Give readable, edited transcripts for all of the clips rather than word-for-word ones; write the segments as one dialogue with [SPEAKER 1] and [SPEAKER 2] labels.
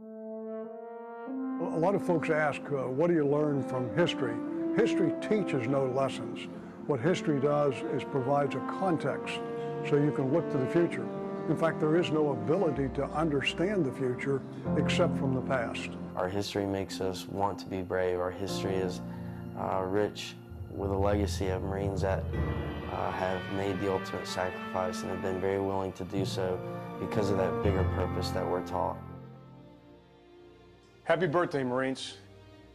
[SPEAKER 1] A lot of folks ask, what do you learn from history? History teaches no lessons. What history does is provides a context so you can look to the future. In fact, there is no ability to understand the future except from the past.
[SPEAKER 2] Our history makes us want to be brave. Our history is rich with a legacy of Marines that have made the ultimate sacrifice and have been very willing to do so because of that bigger purpose that we're taught.
[SPEAKER 3] Happy birthday, Marines.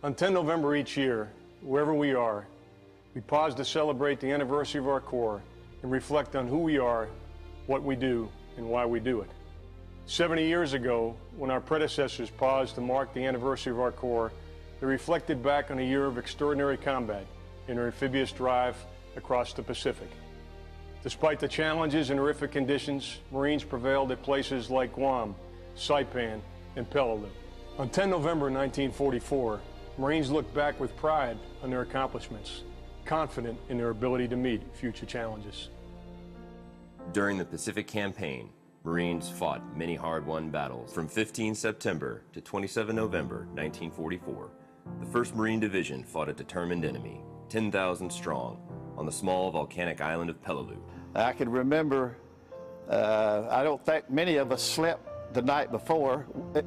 [SPEAKER 3] On 10 November each year, wherever we are, we pause to celebrate the anniversary of our Corps and reflect on who we are, what we do, and why we do it. 70 years ago, when our predecessors paused to mark the anniversary of our Corps, they reflected back on a year of extraordinary combat in our amphibious drive across the Pacific. Despite the challenges and horrific conditions, Marines prevailed at places like Guam, Saipan, and Peleliu. On 10 November 1944, Marines look back with pride on their accomplishments, confident in their ability to meet future challenges.
[SPEAKER 4] During the Pacific Campaign, Marines fought many hard-won battles. From 15 September to 27 November 1944, the 1st Marine Division fought a determined enemy, 10,000 strong, on the small volcanic island of Peleliu.
[SPEAKER 5] I can remember, I don't think many of us slept the night before,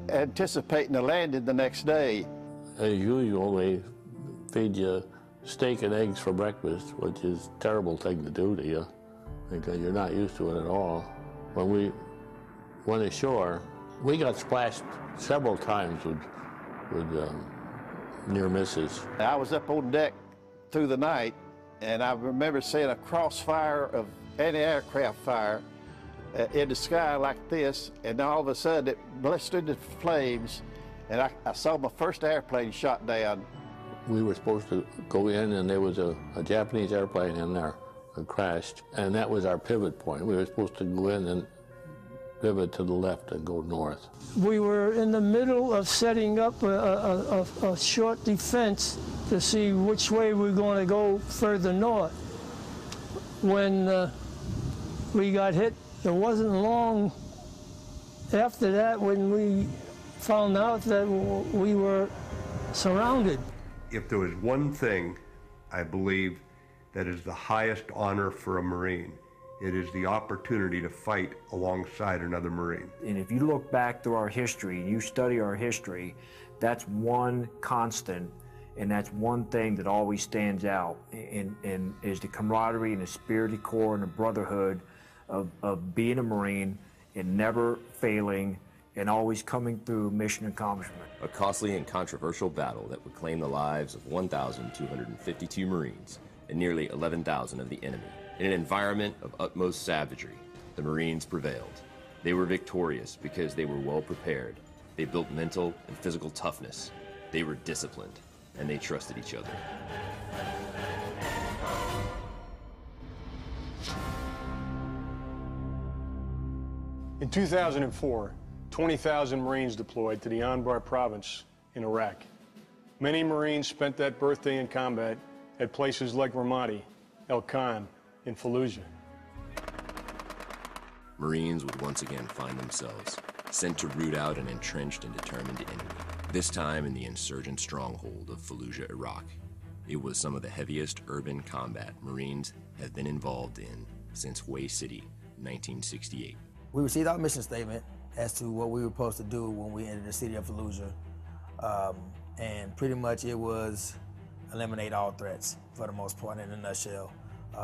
[SPEAKER 5] anticipating a landing the next day.
[SPEAKER 6] As usual, they feed you steak and eggs for breakfast, which is a terrible thing to do to you because you're not used to it at all. When we went ashore, we got splashed several times with near misses.
[SPEAKER 5] I was up on deck through the night, and I remember seeing a crossfire of anti-aircraft fire in the sky like this, and all of a sudden it blistered into flames, and I saw my first airplane shot down.
[SPEAKER 6] We were supposed to go in, and there was a Japanese airplane in there that crashed, and that was our pivot point. We were supposed to go in and pivot to the left and go north.
[SPEAKER 7] We were in the middle of setting up a short defense to see which way we're going to go further north. When we got hit, it wasn't long after that when we found out that we were surrounded.
[SPEAKER 8] If there was one thing I believe that is the highest honor for a Marine, it is the opportunity to fight alongside another Marine.
[SPEAKER 9] And if you look back through our history and you study our history, that's one constant, and that's one thing that always stands out, and is the camaraderie and the spirit of corps and the brotherhood of being a Marine and never failing and always coming through mission accomplishment.
[SPEAKER 4] A costly and controversial battle that would claim the lives of 1,252 Marines and nearly 11,000 of the enemy. In an environment of utmost savagery, the Marines prevailed. They were victorious because they were well prepared. They built mental and physical toughness. They were disciplined, and they trusted each other.
[SPEAKER 3] In 2004, 20,000 Marines deployed to the Anbar province in Iraq. Many Marines spent that birthday in combat at places like Ramadi, El Khan, and Fallujah.
[SPEAKER 4] Marines would once again find themselves sent to root out an entrenched and determined enemy, this time in the insurgent stronghold of Fallujah, Iraq. It was some of the heaviest urban combat Marines have been involved in since Way City, 1968.
[SPEAKER 10] We received our mission statement as to what we were supposed to do when we entered the city of Fallujah. And pretty much it was eliminate all threats for the most part in a nutshell.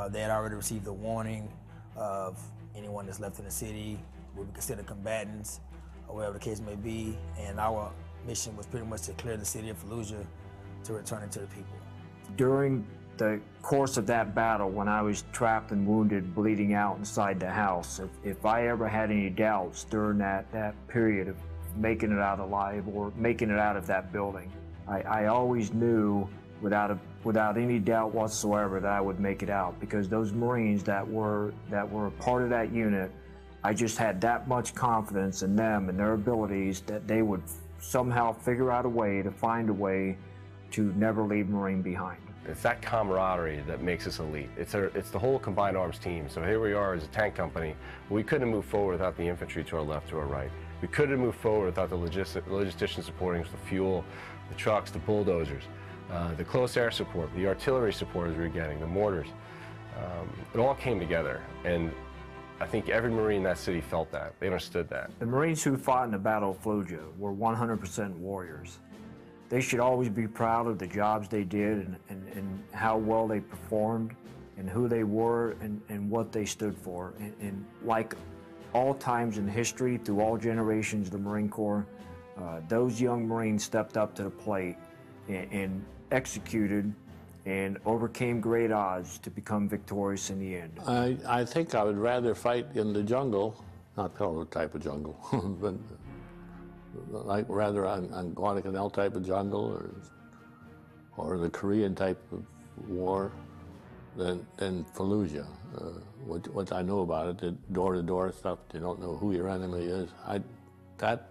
[SPEAKER 10] They had already received a warning of anyone that's left in the city would be considered combatants or whatever the case may be. And our mission was pretty much to clear the city of Fallujah to return it to the people. During
[SPEAKER 9] the course of that battle, when I was trapped and wounded, bleeding out inside the house, if I ever had any doubts during that period of making it out alive or making it out of that building, I always knew without any doubt whatsoever that I would make it out, because those Marines that were a part of that unit, I just had that much confidence in them and their abilities that they would somehow figure out a way to find a way to never leave Marine behind.
[SPEAKER 11] It's that camaraderie that makes us elite. It's the whole combined arms team. So here we are as a tank company. We couldn't move forward without the infantry to our left, to our right. We couldn't move forward without the logisticians supporting us, the fuel, the trucks, the bulldozers, the close air support, the artillery support as we were getting, the mortars. It all came together, and I think every Marine in that city felt that. They understood that.
[SPEAKER 9] The Marines who fought in the Battle of Fallujah were 100% warriors. They should always be proud of the jobs they did and how well they performed and who they were and what they stood for. And like all times in history, through all generations of the Marine Corps, those young Marines stepped up to the plate and executed and overcame great odds to become victorious in the end.
[SPEAKER 6] I think I would rather fight in the jungle, not Peleliu type of jungle, but like rather on Guadalcanal type of jungle or the Korean type of war than Fallujah. What I know about it, the door-to-door stuff, you don't know who your enemy is. That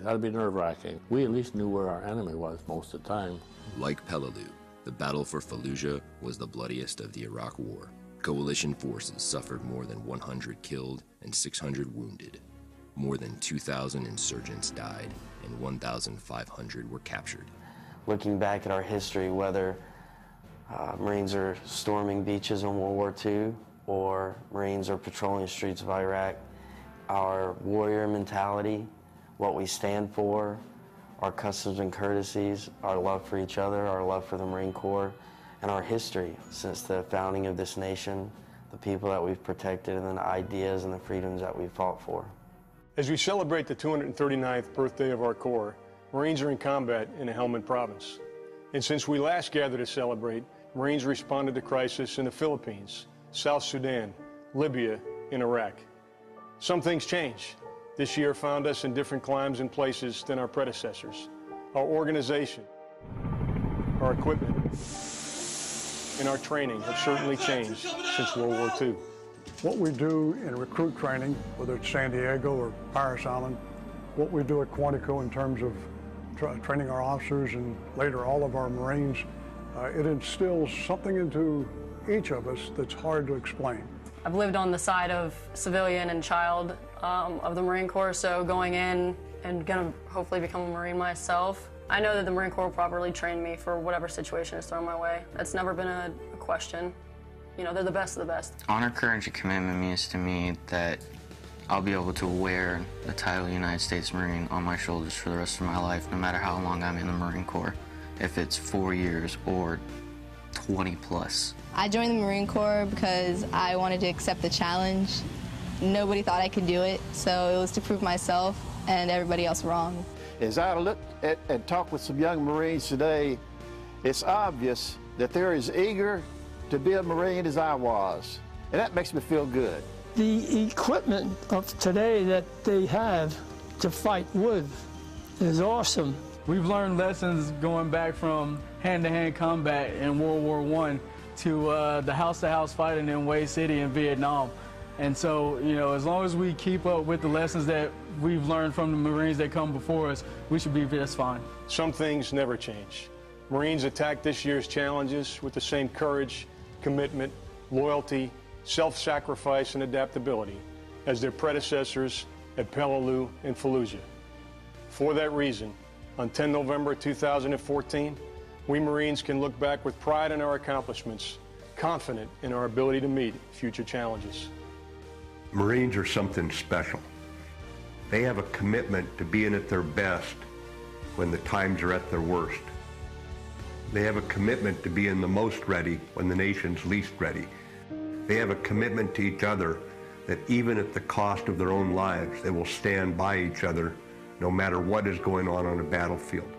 [SPEAKER 6] had to be nerve-wracking. We at least knew where our enemy was most of the time.
[SPEAKER 4] Like Peleliu, the battle for Fallujah was the bloodiest of the Iraq War. Coalition forces suffered more than 100 killed and 600 wounded. More than 2,000 insurgents died and 1,500 were captured.
[SPEAKER 2] Looking back at our history, whether Marines are storming beaches in World War II or Marines are patrolling the streets of Iraq, our warrior mentality, what we stand for, our customs and courtesies, our love for each other, our love for the Marine Corps, and our history since the founding of this nation, the people that we've protected, and the ideas and the freedoms that we've fought for.
[SPEAKER 3] As we celebrate the 239th birthday of our Corps, Marines are in combat in the Helmand Province. And since we last gathered to celebrate, Marines responded to crisis in the Philippines, South Sudan, Libya, and Iraq. Some things change. This year found us in different climes and places than our predecessors. Our organization, our equipment, and our training have certainly changed since World War II.
[SPEAKER 1] What we do in recruit training, whether it's San Diego or Paris Island, what we do at Quantico in terms of training our officers and later all of our Marines, it instills something into each of us that's hard to explain.
[SPEAKER 12] I've lived on the side of civilian and child of the Marine Corps, so going in and gonna hopefully become a Marine myself, I know that the Marine Corps will properly train me for whatever situation is thrown my way. That's never been a question. You know, they're the best of the best.
[SPEAKER 13] Honor, courage, and commitment means to me that I'll be able to wear the title United States Marine on my shoulders for the rest of my life, no matter how long I'm in the Marine Corps, if it's 4 years or 20 plus.
[SPEAKER 14] I joined the Marine Corps because I wanted to accept the challenge. Nobody thought I could do it, so it was to prove myself and everybody else wrong.
[SPEAKER 5] As I look at and talk with some young Marines today, it's obvious that they're as eager to be a Marine as I was, and that makes me feel good.
[SPEAKER 7] The equipment of today that they have to fight with is awesome.
[SPEAKER 15] We've learned lessons going back from hand-to-hand combat in World War I to the house-to-house fighting in Way City in Vietnam. And so, you know, as long as we keep up with the lessons that we've learned from the Marines that come before us, we should be just fine.
[SPEAKER 3] Some things never change. Marines attack this year's challenges with the same courage, commitment, loyalty, self-sacrifice, and adaptability as their predecessors at Peleliu and Fallujah. For that reason, on 10 November 2014, we Marines can look back with pride in our accomplishments, confident in our ability to meet future challenges.
[SPEAKER 8] Marines are something special. They have a commitment to being at their best when the times are at their worst. They have a commitment to being the most ready when the nation's least ready. They have a commitment to each other that even at the cost of their own lives, they will stand by each other no matter what is going on a battlefield.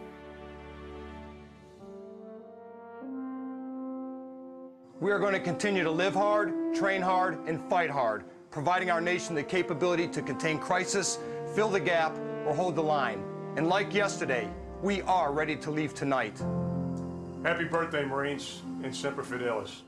[SPEAKER 16] We are going to continue to live hard, train hard, and fight hard, providing our nation the capability to contain crisis, fill the gap, or hold the line. And like yesterday, we are ready to leave tonight.
[SPEAKER 3] Happy birthday, Marines, and Semper Fidelis.